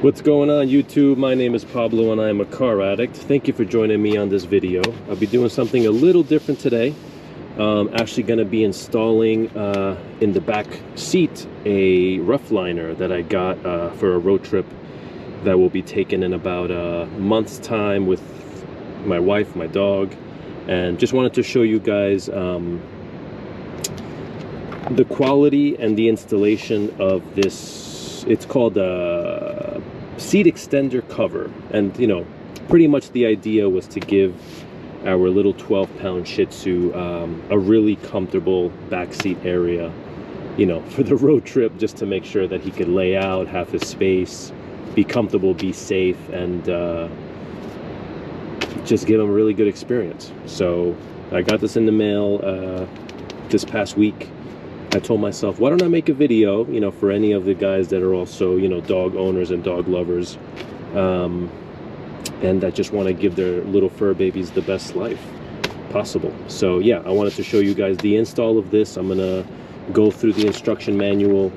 What's going on YouTube? My name is Pablo and I am a car addict. Thank you for joining me on this video. I'll be doing something a little different today. Actually going to be installing in the back seat a Ruffliner that I got for a road trip that will be taken in about a month's time with my wife, my dog, and just wanted to show you guys the quality and the installation of this. It's called a seat extender cover, and you know, pretty much the idea was to give our little 12-pound Shih Tzu a really comfortable back seat area, you know, for the road trip, just to make sure that he could lay out, have his space, be comfortable, be safe, and just give him a really good experience. So I got this in the mail this past week. I told myself, why don't I make a video, you know, for any of the guys that are also, you know, dog owners and dog lovers, and that just want to give their little fur babies the best life possible. So yeah, I wanted to show you guys the install of this. I'm gonna go through the instruction manual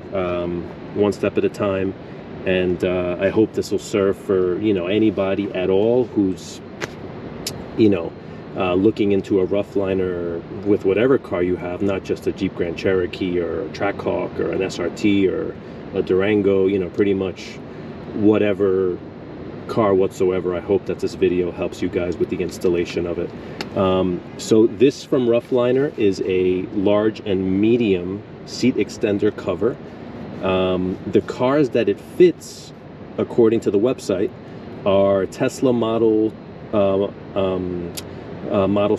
one step at a time, and I hope this will serve for, you know, anybody at all who's, you know, looking into a Ruffliner with whatever car you have, not just a Jeep Grand Cherokee or a Trackhawk or an SRT or a Durango, you know, pretty much whatever car whatsoever. I hope that this video helps you guys with the installation of it. So this from Ruffliner is a large and medium seat extender cover. The cars that it fits, according to the website, are Tesla Models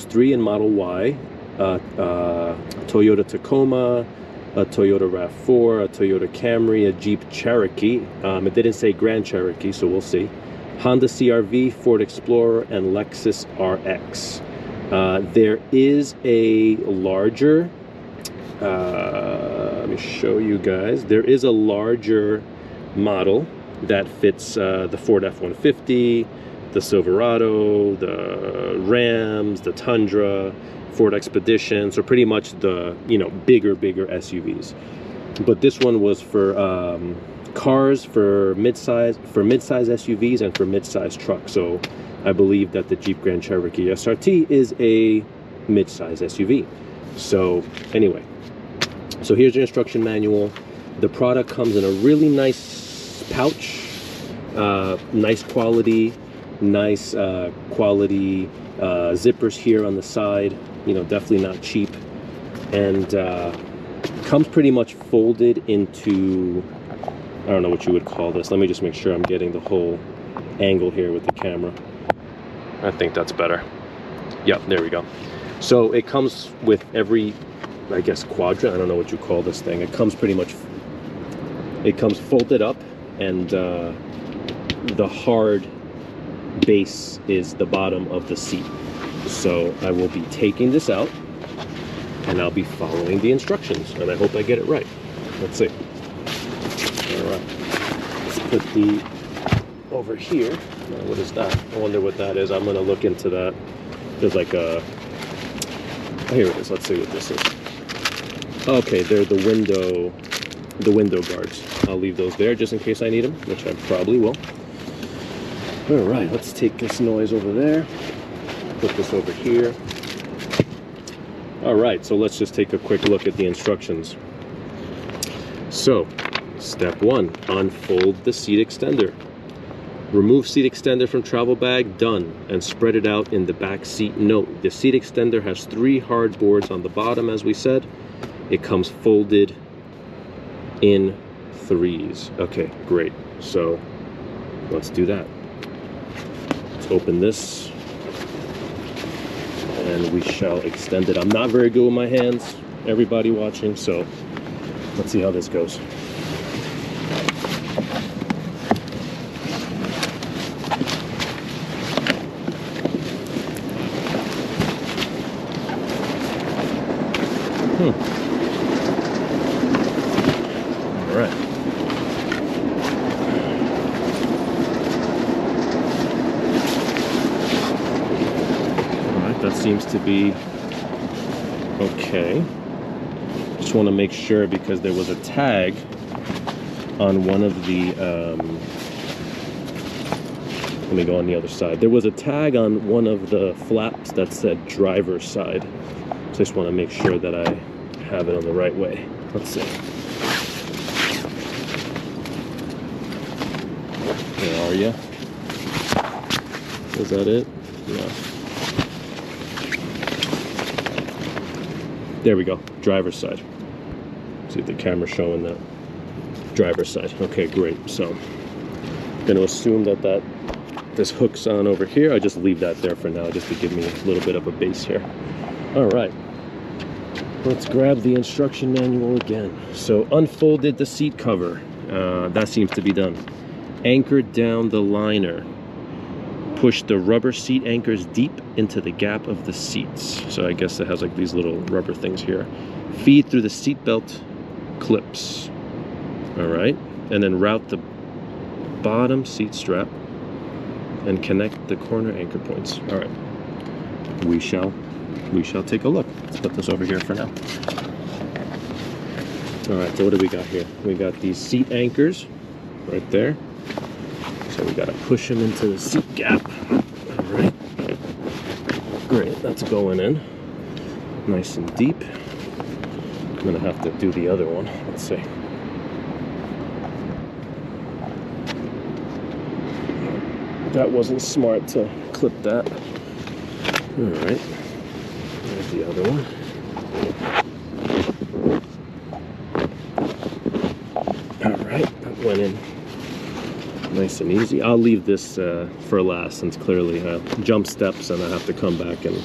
3 and Model Y, Toyota Tacoma, a Toyota RAV4, a Toyota Camry, a Jeep Cherokee. It didn't say Grand Cherokee, so we'll see. Honda CR-V, Ford Explorer, and Lexus RX. There is a larger, let me show you guys. There is a larger model that fits the Ford F-150, the Silverado, the Rams, the Tundra, Ford Expedition, so pretty much the, you know, bigger SUVs. But this one was for cars, for mid-size SUVs, and for mid-size trucks. So I believe that the Jeep Grand Cherokee SRT is a mid-size SUV. So anyway, so here's your instruction manual. The product comes in a really nice pouch, nice quality zippers here on the side, you know, definitely not cheap, and comes pretty much folded into, I don't know what you would call this. Let me just make sure I'm getting the whole angle here with the camera. I think that's better. Yep, there we go. So it comes with every, I guess, quadrant. I don't know what you call this thing. It comes pretty much, it comes folded up, and the hard base is the bottom of the seat. So I will be taking this out and I'll be following the instructions, and I hope I get it right. Let's see. All right, let's put the over here. What is that? I wonder what that is. I'm gonna look into that. There's like a, oh, here it is. Let's see what this is. Okay, they're the window guards. I'll leave those there just in case I need them, which I probably will. All right, let's take this noise over there, put this over here. All right, so let's just take a quick look at the instructions. So, step 1, unfold the seat extender. Remove seat extender from travel bag, done, and spread it out in the back seat. Note, the seat extender has 3 hard boards on the bottom, as we said. It comes folded in 3s. Okay, great. So, let's do that. Open this and we shall extend it. I'm not very good with my hands, everybody watching, so let's see how this goes. All right. That seems to be okay. Just want to make sure, because there was a tag on one of the Let me go on the other side. There was a tag on one of the flaps that said driver's side. So I just want to make sure that I have it on the right way. Let's see. Where are you? Is that it? No. There we go. Driver's side. See if the camera's showing that. Driver's side. Okay, great. So I'm going to assume that this hooks on over here. I just leave that there for now, just to give me a little bit of a base here. All right. Let's grab the instruction manual again. So unfolded the seat cover. That seems to be done. Anchored down the liner. Push the rubber seat anchors deep into the gap of the seats. So I guess it has like these little rubber things here. Feed through the seat belt clips. All right. And then route the bottom seat strap and connect the corner anchor points. All right. We shall take a look. Let's put this over here for now. All right, so what do we got here? We got these seat anchors right there. So we got to push them into the seat gap. All right. Great, that's going in. Nice and deep. I'm gonna have to do the other one. Let's see. That wasn't smart to clip that. All right. There's the other one. All right, that went in nice and easy. I'll leave this for last, since clearly jump steps and I have to come back and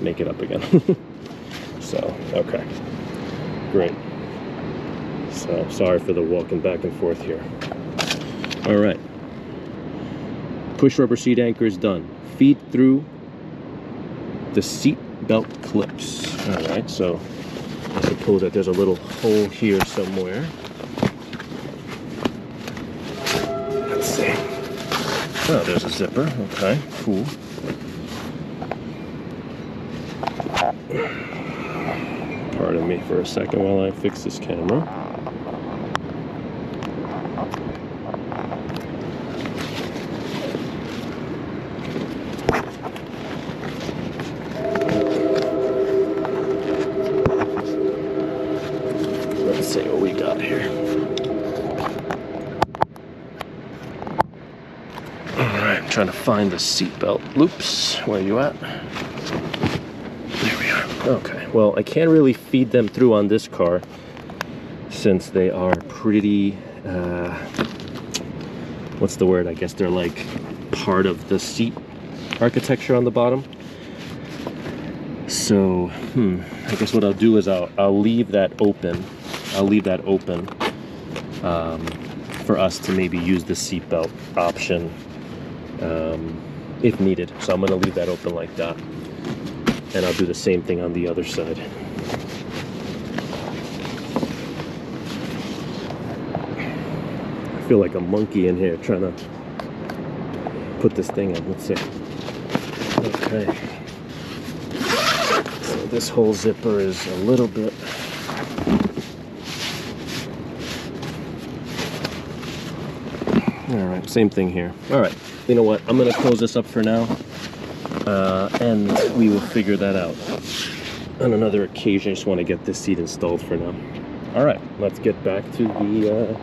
make it up again. So, okay, great. So, sorry for the walking back and forth here. All right. Push rubber seat anchors done. Feed through the seat belt clips. All right, so I suppose that there's a little hole here somewhere. Let's see. Oh, there's a zipper. Okay, cool. Pardon me for a second while I fix this camera. Let's see what we got here. Alright, I'm trying to find the seatbelt loops. Where you at? There we are. Okay, well, I can't really feed them through on this car since they are pretty, what's the word? I guess they're like part of the seat architecture on the bottom. So, I guess what I'll do is I'll leave that open. I'll leave that open for us to maybe use the seatbelt option if needed. So I'm going to leave that open like that. And I'll do the same thing on the other side. I feel like a monkey in here trying to put this thing in. Let's see. Okay. So this whole zipper is a little bit... Alright, same thing here. Alright, you know what? I'm going to close this up for now. And we will figure that out on another occasion. I just want to get this seat installed for now. Alright, let's get back to the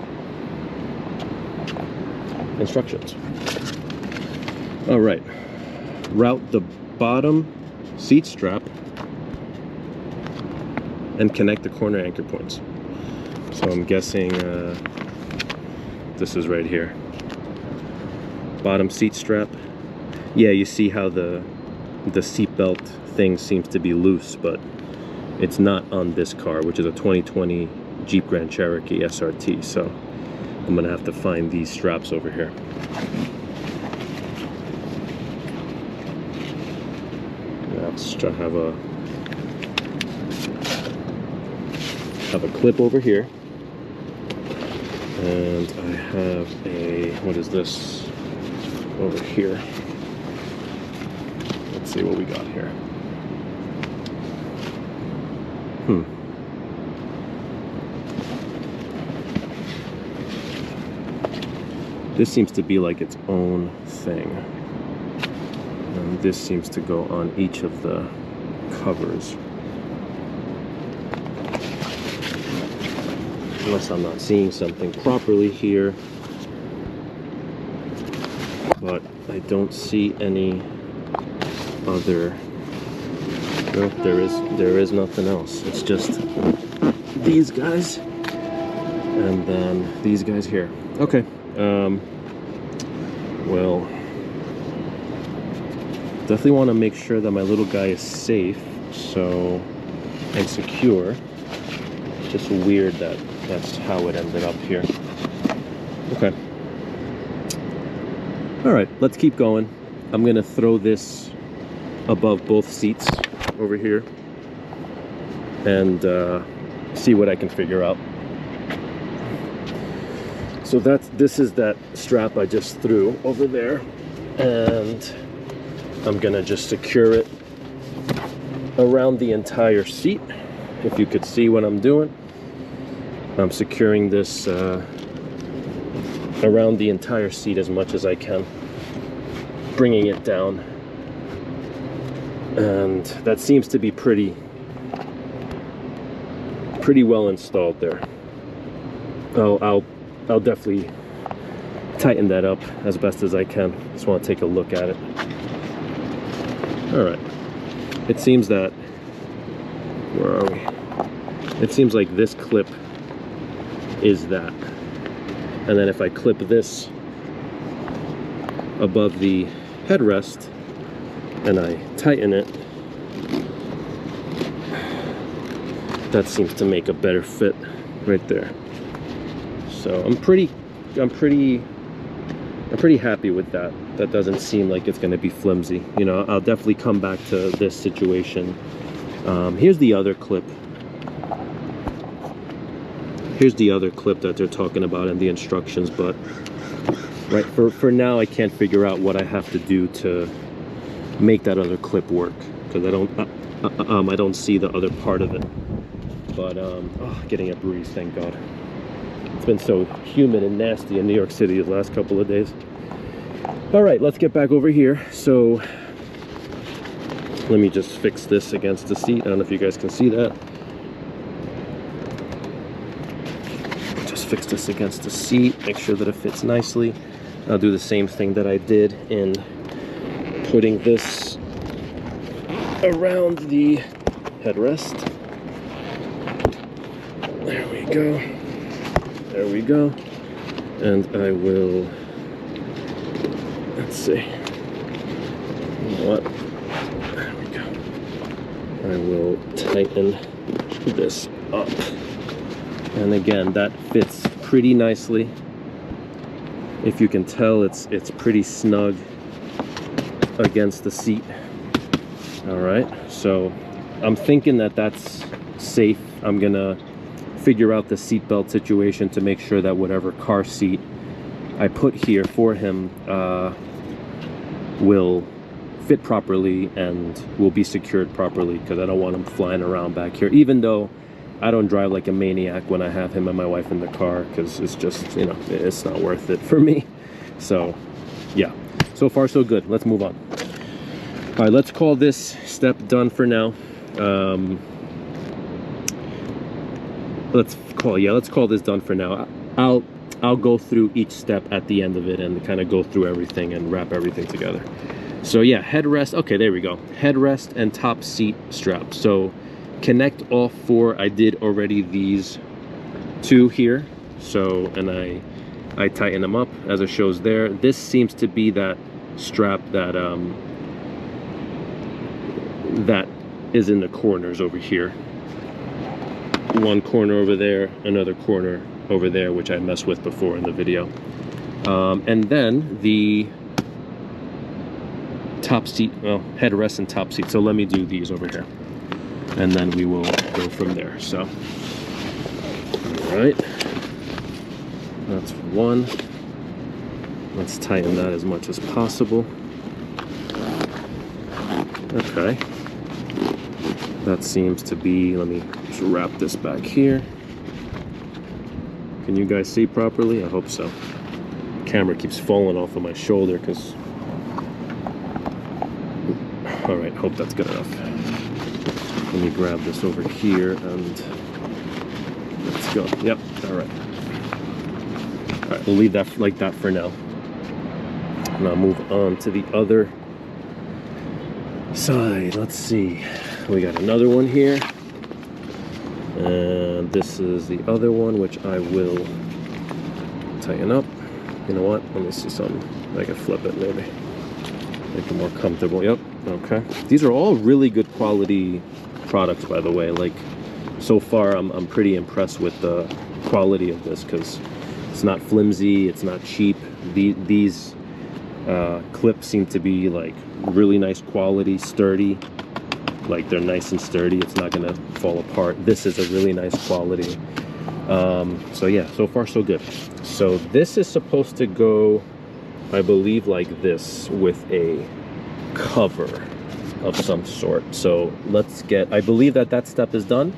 instructions. Alright, route the bottom seat strap and connect the corner anchor points. So I'm guessing this is right here. Bottom seat strap. Yeah, you see how the seatbelt thing seems to be loose, but it's not on this car, which is a 2020 Jeep Grand Cherokee SRT. So I'm gonna have to find these straps over here. Let's try to have a clip over here, and I have a, what is this over here? Let's see what we got here. This seems to be like its own thing. And this seems to go on each of the covers. Unless I'm not seeing something properly here. But I don't see any other. No, there is nothing else. It's just these guys and then these guys here. Okay. Well, definitely want to make sure that my little guy is safe, so, and secure. Just weird that that's how it ended up here. Okay. All right, let's keep going. I'm gonna throw this above both seats over here and see what I can figure out. So this is that strap I just threw over there, and I'm gonna just secure it around the entire seat. If you could see what I'm doing, I'm securing this around the entire seat as much as I can, bringing it down, and that seems to be pretty well installed there. I'll definitely tighten that up as best as I can. Just want to take a look at it. All right. It seems that, where are we? It seems like this clip is that. And then if I clip this above the headrest and I tighten it, that seems to make a better fit right there. So I'm pretty happy with that. That doesn't seem like it's going to be flimsy. You know, I'll definitely come back to this situation. Here's the other clip. Here's the other clip that they're talking about in the instructions, but right for now I can't figure out what I have to do to make that other clip work, because I don't see the other part of it. But oh, getting a breeze, thank God. It's been so humid and nasty in New York City the last couple of days. All right, let's get back over here. So let me just fix this against the seat. I don't know if you guys can see that. Just fix this against the seat, make sure that it fits nicely. I'll do the same thing that I did in putting this around the headrest. There we go. There we go. And I will, let's see. You know what? There we go. I will tighten this up. And again, that fits pretty nicely. If you can tell, it's pretty snug against the seat. All right, so I'm thinking that that's safe. I'm gonna figure out the seatbelt situation to make sure that whatever car seat I put here for him will fit properly and will be secured properly, because I don't want him flying around back here, even though I don't drive like a maniac when I have him and my wife in the car, because it's just, you know, it's not worth it for me. So yeah, so far so good. Let's move on. All right, let's call this step done for now. Let's call this done for now. I'll go through each step at the end of it and kind of go through everything and wrap everything together. So yeah, headrest. Okay, there we go. Headrest and top seat strap. So connect all four. I did already these two here. So, and I tighten them up as it shows there. This seems to be that strap that that is in the corners over here. One corner over there, another corner over there, which I messed with before in the video. And then the top seat, well, headrest and top seat. So let me do these over here, and then we will go from there. So, all right, that's one. Let's tighten that as much as possible. Okay. That seems to be, let me just wrap this back here. Can you guys see properly? I hope so. camera keeps falling off of my shoulder because... All right, hope that's good enough. Let me grab this over here and let's go. Yep, all right. All right, we'll leave that like that for now. And I'll move on to the other side. Let's see. We got another one here. And this is the other one, which I will tighten up. You know what? Let me see something. I can flip it maybe. Make it more comfortable. Yep. Okay. These are all really good quality products, by the way. Like, so far I'm pretty impressed with the quality of this because it's not flimsy, it's not cheap. These clips seem to be like really nice quality, sturdy. Like, they're nice and sturdy. It's not gonna fall apart. This is a really nice quality. So yeah, so far so good. So this is supposed to go, I believe, like this with a cover of some sort. So let's get, I believe that step is done.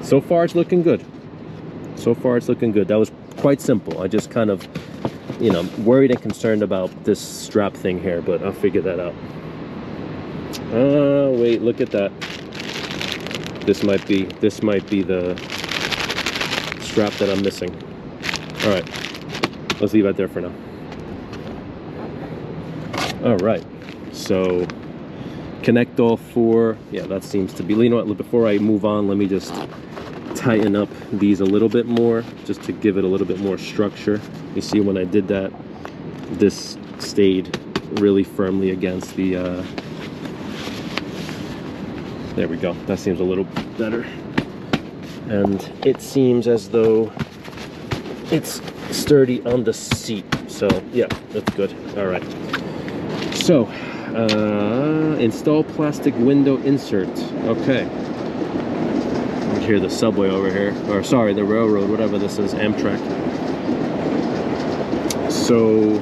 So far it's looking good. So far it's looking good. That was quite simple. I just kind of, you know, worried and concerned about this strap thing here, but I'll figure that out. Wait, look at that. This might be the strap that I'm missing. All right, let's leave it there for now. All right, so connect all four. Yeah, that seems to be, you know what, before I move on, let me just tighten up these a little bit more, just to give it a little bit more structure. You see, when I did that, this stayed really firmly against the there we go. That seems a little better. And it seems as though it's sturdy on the seat. So yeah, that's good. All right. So install plastic window insert. Okay. You hear the subway over here, or sorry, the railroad, whatever this is, Amtrak. So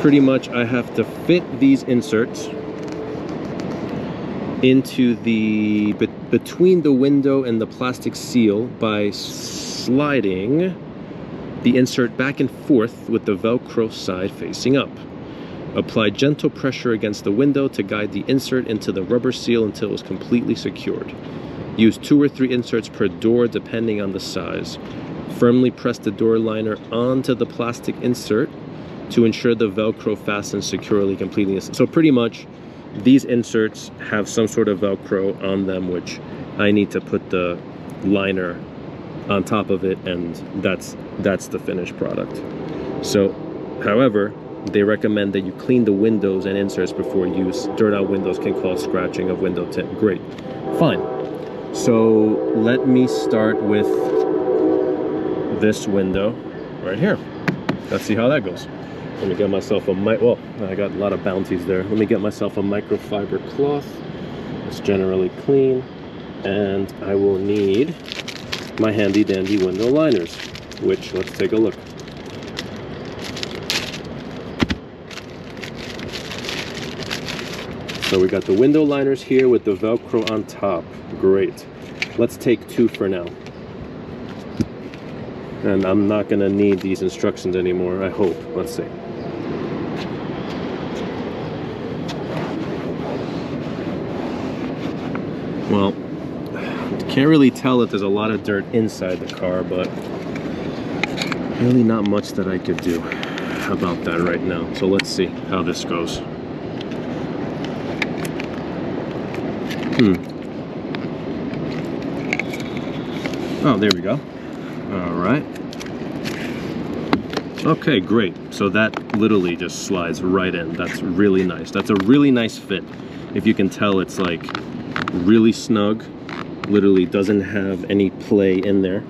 pretty much I have to fit these inserts into the between the window and the plastic seal by sliding the insert back and forth with the Velcro side facing up. Apply gentle pressure against the window to guide the insert into the rubber seal until it's completely secured. Use 2 or 3 inserts per door depending on the size. Firmly press the door liner onto the plastic insert to ensure the Velcro fastens securely, completing this. So pretty much these inserts have some sort of Velcro on them, which I need to put the liner on top of it, and that's the finished product. So, however, they recommend that you clean the windows and inserts before use. Dirt on windows can cause scratching of window tint. Great, fine. So let me start with this window right here. Let's see how that goes. Let me get myself a well, I got a lot of bounties there. Let me get myself a microfiber cloth. It's generally clean, and I will need my handy dandy window liners, which, let's take a look. So we got the window liners here with the Velcro on top. Great. Let's take 2 for now. And I'm not gonna need these instructions anymore, I hope. Let's see. Well, can't really tell that there's a lot of dirt inside the car, but really not much that I could do about that right now. So let's see how this goes. Oh, there we go. All right. Okay, great. So that literally just slides right in. That's really nice. That's a really nice fit. If you can tell, it's like really snug. Literally doesn't have any play in there.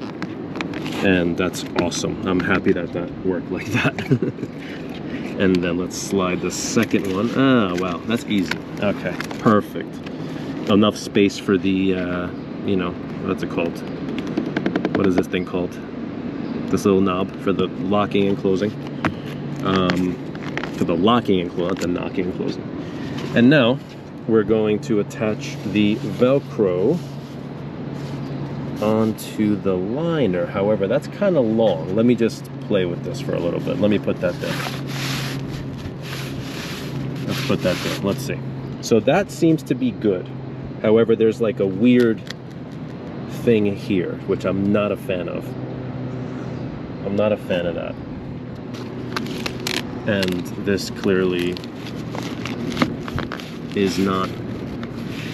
And that's awesome. I'm happy that that worked like that. And then let's slide the second one. Ah, wow, that's easy. Okay, perfect. Enough space for the, you know, what's it called? What is this thing called? This little knob for the locking and closing. For the locking and closing, not the knocking and closing. And now we're going to attach the Velcro onto the liner. However, that's kind of long. Let me just play with this for a little bit. Let me put that there. Let's put that there. Let's see. So that seems to be good. However, there's like a weird thing here, which I'm not a fan of. I'm not a fan of that. And this clearly is not.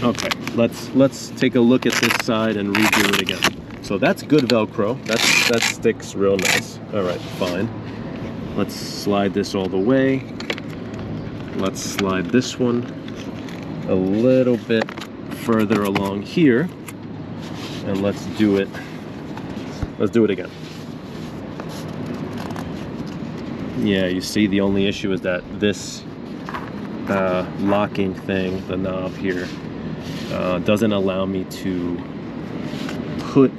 Okay, let's take a look at this side and redo it again. So that's good Velcro. That sticks real nice. All right, fine. Let's slide this all the way. Let's slide this one a little bit further along here, and let's do it again. Yeah, you see, the only issue is that this locking thing, the knob here, doesn't allow me to put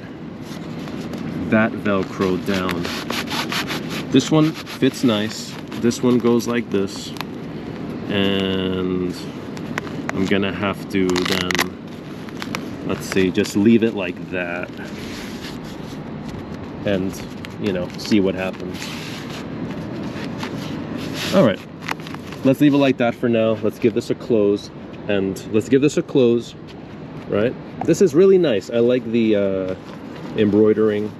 that Velcro down. This one fits nice. This one goes like this, and I'm gonna have to then, let's see, just leave it like that and, you know, see what happens. All right, let's leave it like that for now. Let's give this a close, and let's give this a close, right? This is really nice. I like the embroidering,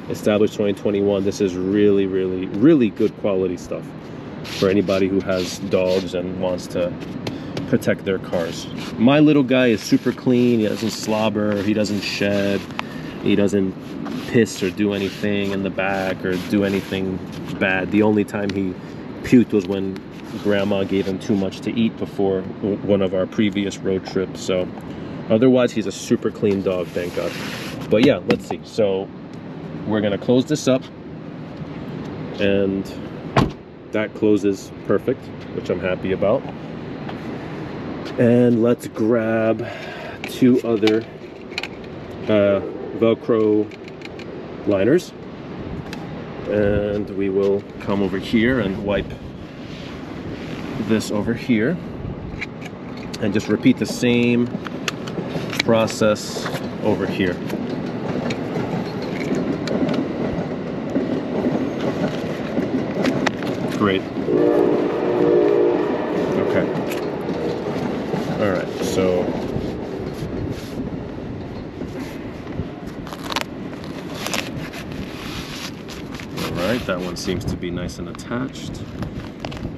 established 2021. This is really, really, really good quality stuff for anybody who has dogs and wants to protect their cars. My little guy is super clean. He doesn't slobber, he doesn't shed, he doesn't piss or do anything in the back or do anything bad. The only time he puked was when grandma gave him too much to eat before one of our previous road trips. So otherwise he's a super clean dog, thank God. But yeah, let's see. So we're gonna close this up, and that closes perfect, which I'm happy about. And let's grab two other Velcro liners, and we will come over here and wipe this over here and just repeat the same process over here. Great. Okay. All right, so all right, that one seems to be nice and attached,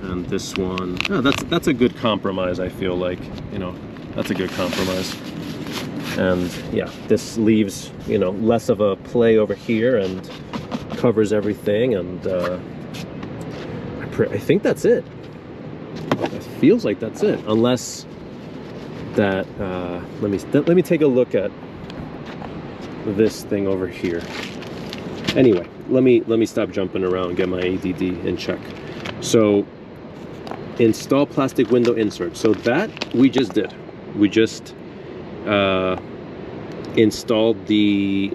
and this one, oh, that's a good compromise. I feel like, you know, that's a good compromise. And yeah, this leaves, you know, less of a play over here and covers everything, and I think that's it. It feels like that's it, unless that let me take a look at this thing over here. Anyway, let me stop jumping around, get my ADD in check. So install plastic window insert. So that we just did. We just installed the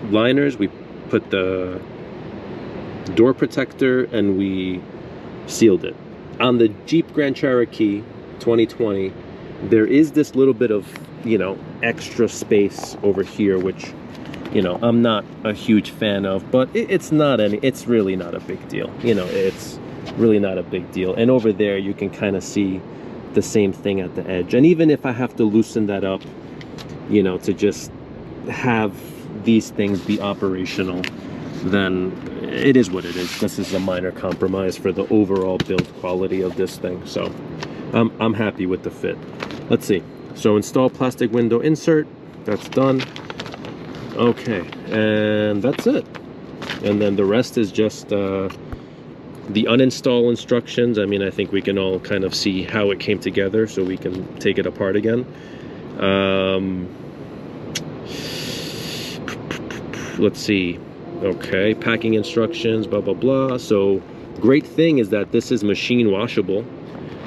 liners, we put the door protector, and we sealed it. On the Jeep Grand Cherokee 2020, there is this little bit of, you know, extra space over here, which, you know, I'm not a huge fan of, but it's really not a big deal. You know, it's really not a big deal. And over there, you can kind of see the same thing at the edge. And even if I have to loosen that up, you know, to just have these things be operational, then it is what it is. This is a minor compromise for the overall build quality of this thing. So I'm happy with the fit. Let's see. So install plastic window insert. That's done. Okay, and that's it. And then the rest is just the uninstall instructions. I mean, I think we can all kind of see how it came together, so we can take it apart again. Let's see. Okay, packing instructions, blah, blah, blah. So great thing is that this is machine washable,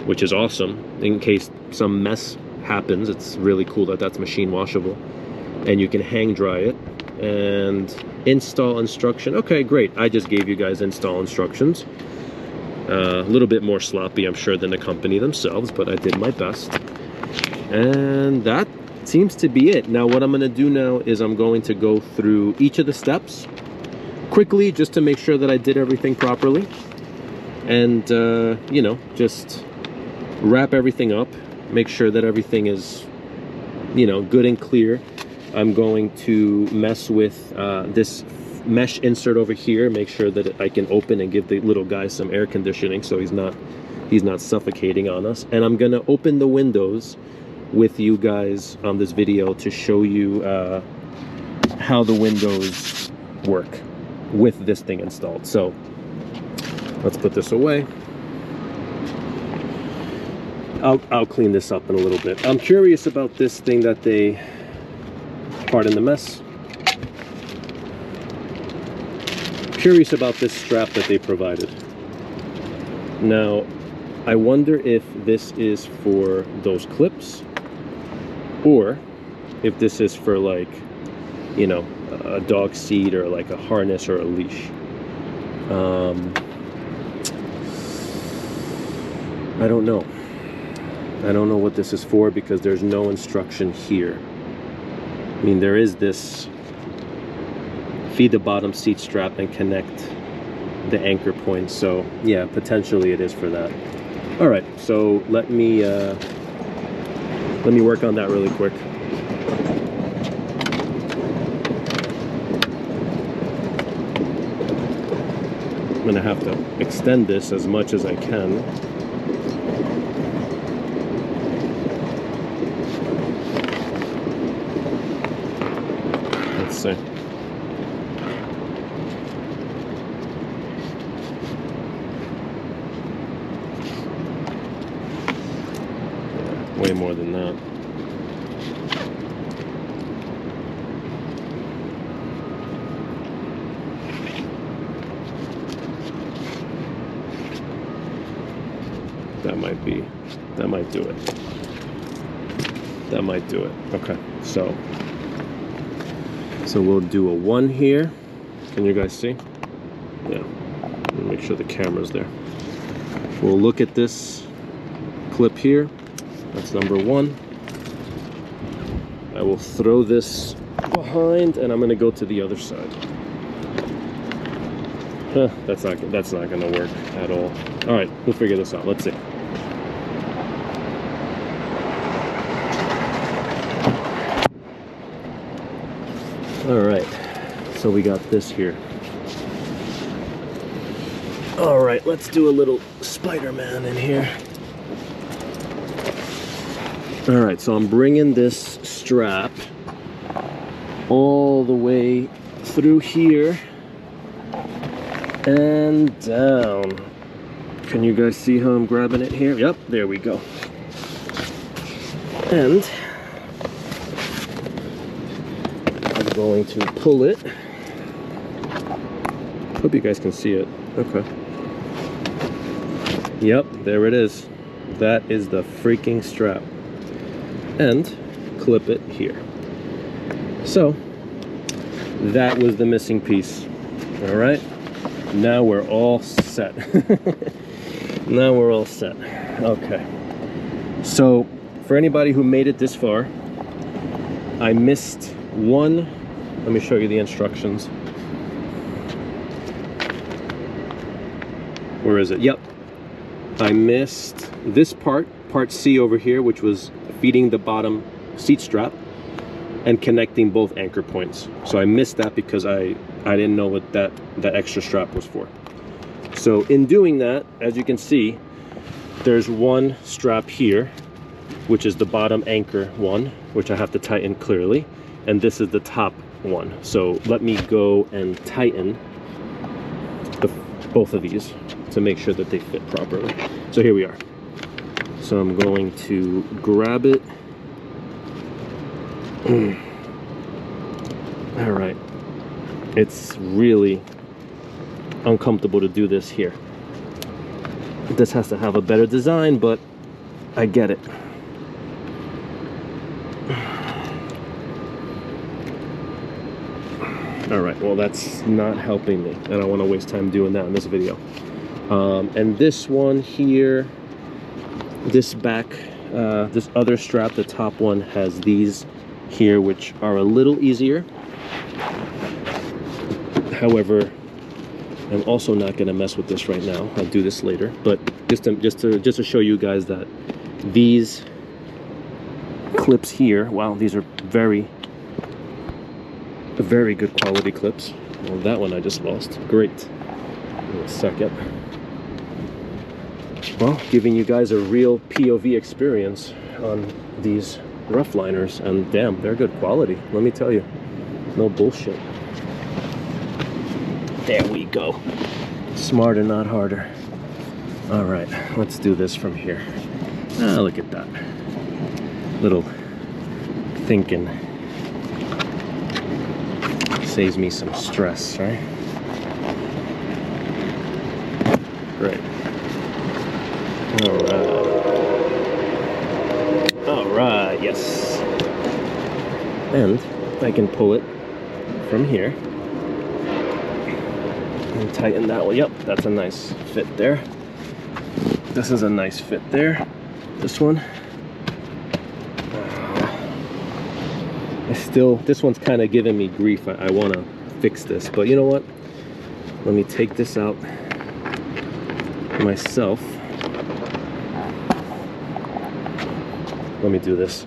which is awesome. In case some mess happens, it's really cool that that's machine washable. And you can hang dry it. And install instruction. Okay, great. I just gave you guys install instructions. A little bit more sloppy, I'm sure, than the company themselves, but I did my best. And that's seems to be it. Now what I'm going to do now is I'm going to go through each of the steps quickly just to make sure that I did everything properly, and you know, just wrap everything up, make sure that everything is, you know, good and clear. I'm going to mess with this mesh insert over here, make sure that I can open and give the little guy some air conditioning so he's not suffocating on us. And I'm gonna open the windows with you guys on this video to show you how the windows work with this thing installed. So let's put this away. I'll clean this up in a little bit. I'm curious about this thing that they, pardon the mess, curious about this strap that they provided. Now I wonder if this is for those clips, or if this is for, like, you know, a dog seat or like a harness or a leash. I don't know. I don't know what this is for because there's no instruction here. I mean, there is this feed the bottom seat strap and connect the anchor points. So yeah, potentially it is for that. All right, so let me work on that really quick. I'm gonna have to extend this as much as I can. Let's see. Yeah, way more than that. That might do it. That might do it. Okay, so we'll do a 1 here. Can you guys see? Yeah. Make sure the camera's there. We'll look at this clip here. That's number 1. I will throw this behind, and I'm gonna go to the other side. That's not gonna work at all. All right, we'll figure this out. Let's see. All right, so we got this here. All right, let's do a little Spider-Man in here. All right, so I'm bringing this strap all the way through here and down. Can you guys see how I'm grabbing it here? Yep, there we go. And I'm going to pull it. Hope you guys can see it. Okay. Yep, there it is. That is the freaking strap. And clip it here. So that was the missing piece. All right, now we're all set. Now we're all set. Okay, so for anybody who made it this far, I missed one. Let me show you the instructions. Where is it? Yep, I missed this part C over here, which was feeding the bottom seat strap and connecting both anchor points. So I missed that because I didn't know what that extra strap was for. So in doing that, as you can see, there's one strap here, which is the bottom anchor one, which I have to tighten clearly, and this is the top one. So let me go and tighten both of these to make sure that they fit properly. So here we are. So I'm going to grab it. All right. It's really uncomfortable to do this here. This has to have a better design, but I get it. All right, well, that's not helping me. I don't want to waste time doing that in this video. And this one here, this back, this other strap, the top one has these here, which are a little easier. However, I'm also not going to mess with this right now. I'll do this later. But just to show you guys that these clips here, wow, these are very good quality clips. Well, that one I just lost. Great. Give me a second. Well, giving you guys a real POV experience on these Ruffliners, and damn, they're good quality. Let me tell you, no bullshit. There we go. Smarter, not harder. All right, let's do this from here. Ah, look at that. Little thinking saves me some stress, right? Great. All right. All right, yes. And I can pull it from here. And tighten that one. Yep, that's a nice fit there. This is a nice fit there. This one. This one's kind of giving me grief. I want to fix this, but you know what? Let me take this out myself. Let me do this.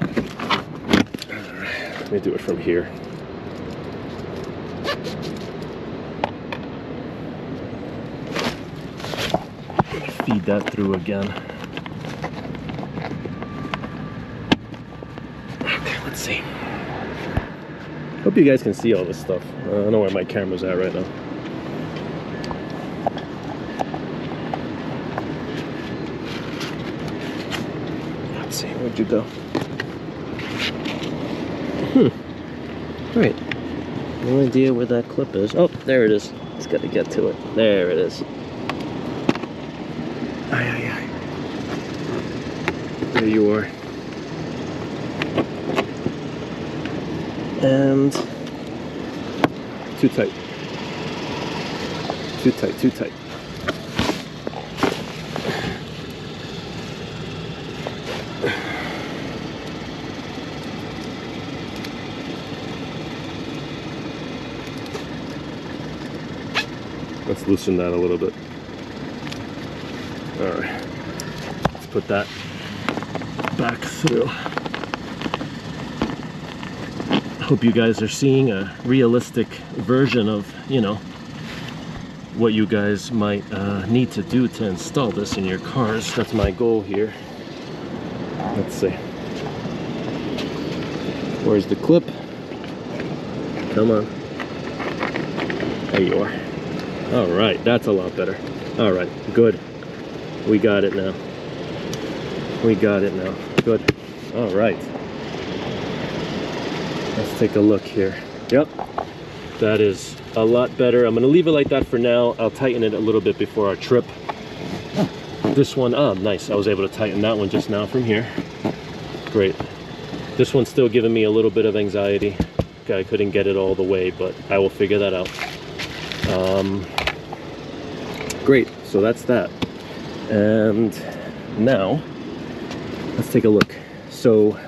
All right, let me do it from here. Feed that through again. Okay, let's see. Hope you guys can see all this stuff. I don't know where my camera's at right now. Let's see, where'd you go? Right. No idea where that clip is. Oh, there it is. Just gotta get to it. There it is. There you are. And too tight. Too tight, too tight. Let's loosen that a little bit. All right. Let's put that back through. Hope you guys are seeing a realistic version of, you know, what you guys might need to do to install this in your cars. That's my goal here. Let's see. Where's the clip? Come on. There you are. All right, that's a lot better. All right, good. We got it now. We got it now. Good. All right. Let's take a look here. Yep. That is a lot better. I'm going to leave it like that for now. I'll tighten it a little bit before our trip. This one, oh, nice. I was able to tighten that one just now from here. Great. This one's still giving me a little bit of anxiety. I couldn't get it all the way, but I will figure that out. Great. So that's that. And now, let's take a look. So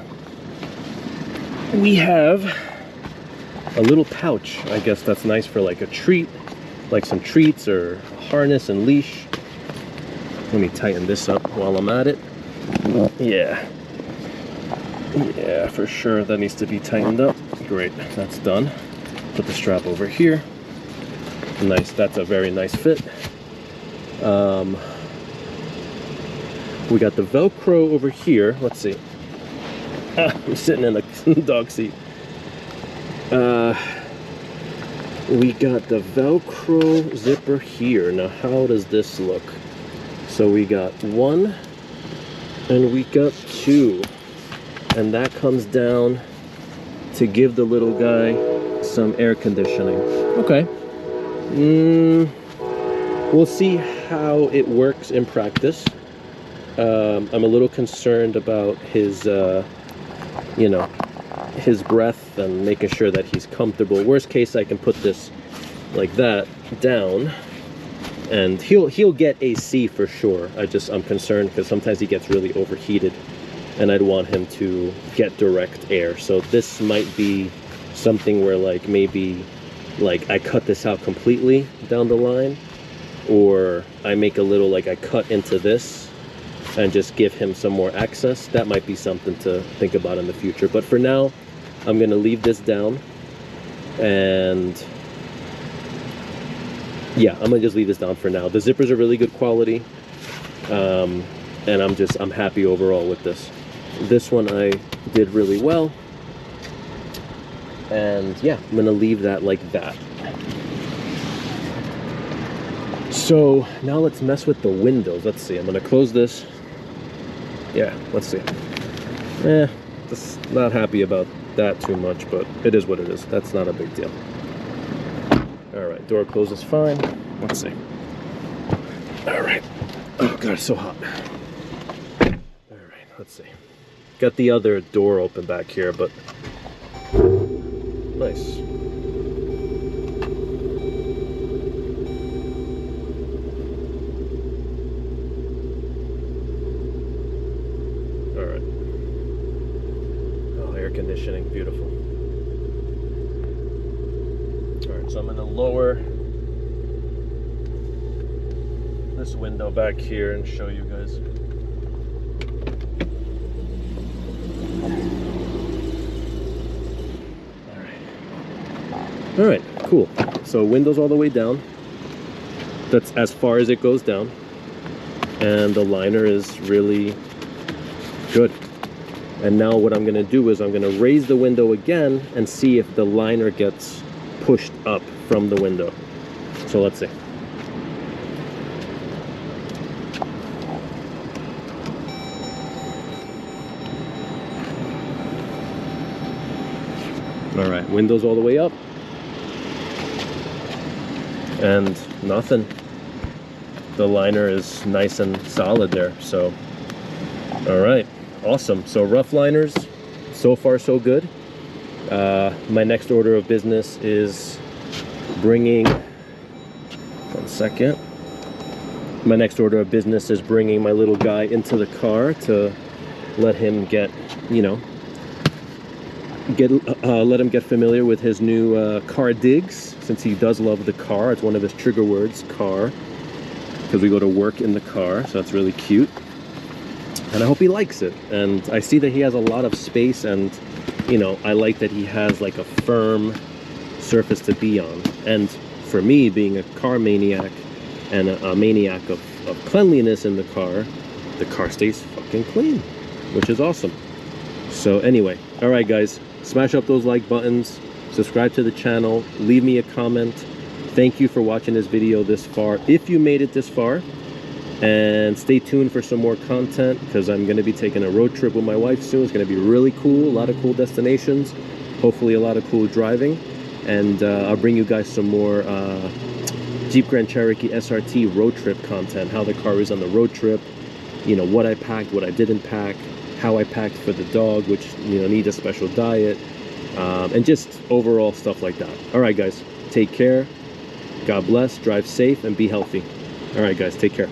we have a little pouch. I guess that's nice for like a treat, like some treats or harness and leash. Let me tighten this up while I'm at it. Yeah, for sure that needs to be tightened up. Great, that's done. Put the strap over here. Nice, that's a very nice fit. We got the Velcro over here. Let's see. I'm sitting in a dog seat. We got the Velcro zipper here. Now, how does this look? So we got one and we got two. And that comes down to give the little guy some air conditioning. Okay. We'll see how it works in practice. I'm a little concerned about his, you know, his breath and making sure that he's comfortable. Worst case, I can put this like that down and he'll get AC for sure. I'm concerned because sometimes he gets really overheated and I'd want him to get direct air. So this might be something where like maybe like I cut this out completely down the line, or I make a little, like I cut into this and just give him some more access. That might be something to think about in the future. But for now, I'm gonna leave this down, and yeah, I'm gonna just leave this down for now. The zippers are really good quality, and I'm happy overall with this. This one I did really well, and yeah, I'm gonna leave that like that. So now let's mess with the windows. Let's see, I'm gonna close this. Yeah, let's see. Just not happy about that too much, but it is what it is. That's not a big deal. All right, door closes fine. Let's see. All right. Oh God, it's so hot. All right, let's see. Got the other door open back here, but nice. All right. Oh, air conditioning, beautiful. All right, so I'm gonna lower this window back here and show you guys. All right, cool. So windows all the way down. That's as far as it goes down. And the liner is really good. And now what I'm gonna do is I'm gonna raise the window again and see if the liner gets pushed up from the window. So let's see. All right, windows all the way up. And nothing. The liner is nice and solid there. So all right, awesome. So rough liners, so far so good. My next order of business is bringing, one second. My next order of business is bringing my little guy into the car to let him get, you know, let him get familiar with his new car digs, since he does love the car. It's one of his trigger words, car, because we go to work in the car, so that's really cute. And I hope he likes it. And I see that he has a lot of space, and you know, I like that he has like a firm surface to be on. And for me, being a car maniac and a maniac of cleanliness in the car stays fucking clean, which is awesome. So anyway, all right guys, smash up those like buttons, subscribe to the channel, leave me a comment. Thank you for watching this video this far, if you made it this far. And stay tuned for some more content, because I'm going to be taking a road trip with my wife soon. It's going to be really cool, a lot of cool destinations, hopefully a lot of cool driving. And I'll bring you guys some more Jeep Grand Cherokee SRT road trip content, how the car is on the road trip, you know, what I packed, what I didn't pack, how I packed for the dog, which, you know, needs a special diet, and just overall stuff like that. All right guys, take care, God bless, drive safe, and be healthy. All right guys, take care.